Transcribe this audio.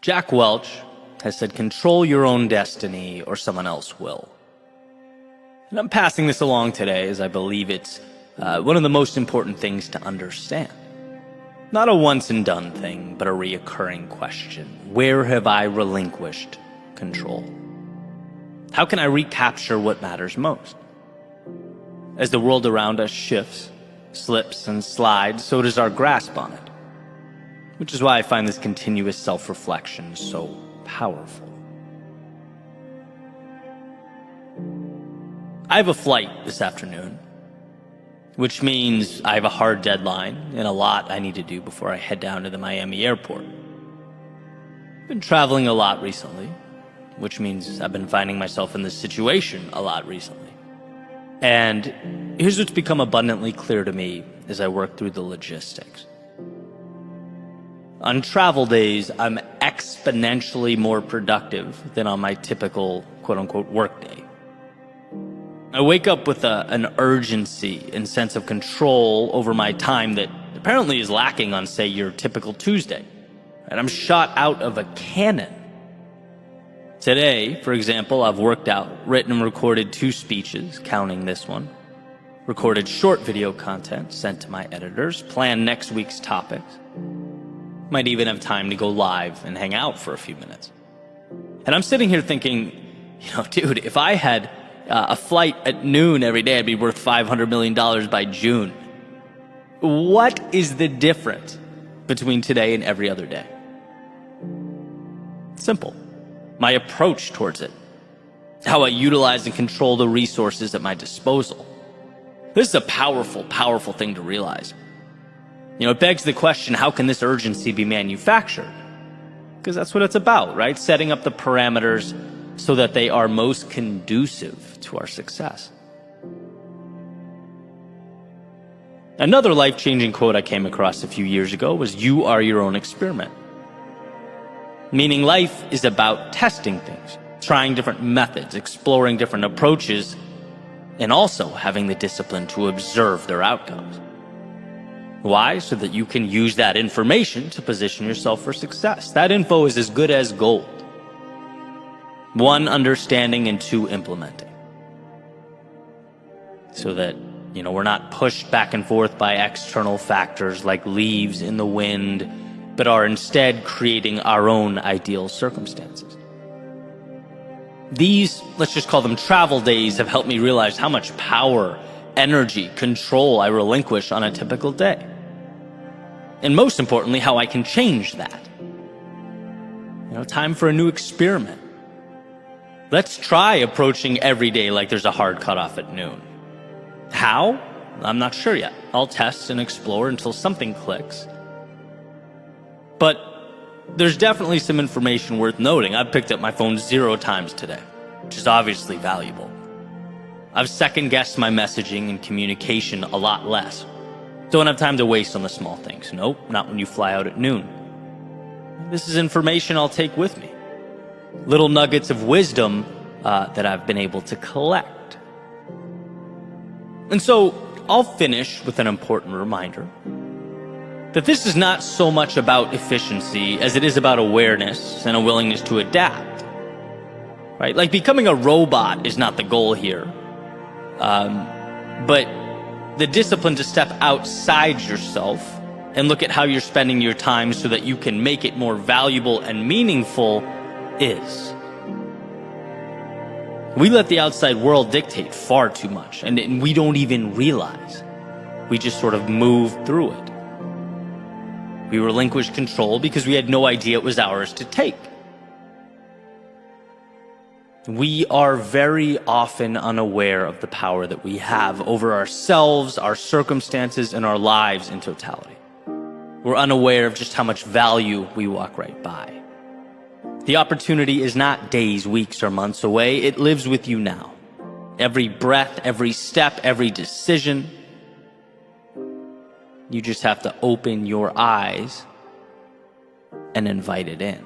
Jack Welch has said, control your own destiny or someone else will. And I'm passing this along today as I believe it's one of the most important things to understand. Not a once-and-done thing, but a reoccurring question. Where have I relinquished control? How can I recapture what matters most? As the world around us shifts, slips, and slides, so does our grasp on it. Which is why I find this continuous self-reflection so powerful. I have a flight this afternoon, which means I have a hard deadline and a lot I need to do before I head down to the Miami airport. I've been traveling a lot recently, which means I've been finding myself in this situation a lot recently. And here's what's become abundantly clear to me as I work through the logistics. On travel days, I'm exponentially more productive than on my typical quote-unquote work day. I wake up with an urgency and sense of control over my time that apparently is lacking on, say, your typical Tuesday. And I'm shot out of a cannon. Today, for example, I've worked out, written and recorded 2 speeches, counting this one, recorded short video content sent to my editors, planned next week's topics. Might even have time to go live and hang out for a few minutes. And I'm sitting here thinking, dude, if I had a flight at noon every day, I'd be worth $500 million by June. What is the difference between today and every other day? Simple. My approach towards it. How I utilize and control the resources at my disposal. This is a powerful, powerful thing to realize. It begs the question, how can this urgency be manufactured? Because that's what it's about, right? Setting up the parameters so that they are most conducive to our success. Another life-changing quote I came across a few years ago was, "You are your own experiment." Meaning life is about testing things, trying different methods, exploring different approaches, and also having the discipline to observe their outcomes. Why? So that you can use that information to position yourself for success. That info is as good as gold. 1, understanding, and 2, implementing. So that, we're not pushed back and forth by external factors like leaves in the wind, but are instead creating our own ideal circumstances. These, let's just call them travel days, have helped me realize how much power, energy, control I relinquish on a typical day. And most importantly, how I can change that. Time for a new experiment. Let's try approaching every day like there's a hard cutoff at noon. How? I'm not sure yet. I'll test and explore until something clicks. But there's definitely some information worth noting. I've picked up my phone 0 times today, which is obviously valuable. I've second-guessed my messaging and communication a lot less. Don't have time to waste on the small things. Nope, not when you fly out at noon. This is information I'll take with me. Little nuggets of wisdom that I've been able to collect. And so I'll finish with an important reminder that this is not so much about efficiency as it is about awareness and a willingness to adapt. Right? Like becoming a robot is not the goal here. But the discipline to step outside yourself and look at how you're spending your time so that you can make it more valuable and meaningful is. We let the outside world dictate far too much, and we don't even realize. We just sort of move through it. We relinquished control because we had no idea it was ours to take. We are very often unaware of the power that we have over ourselves, our circumstances, and our lives in totality. We're unaware of just how much value we walk right by. The opportunity is not days, weeks, or months away. It lives with you now. Every breath, every step, every decision. You just have to open your eyes and invite it in.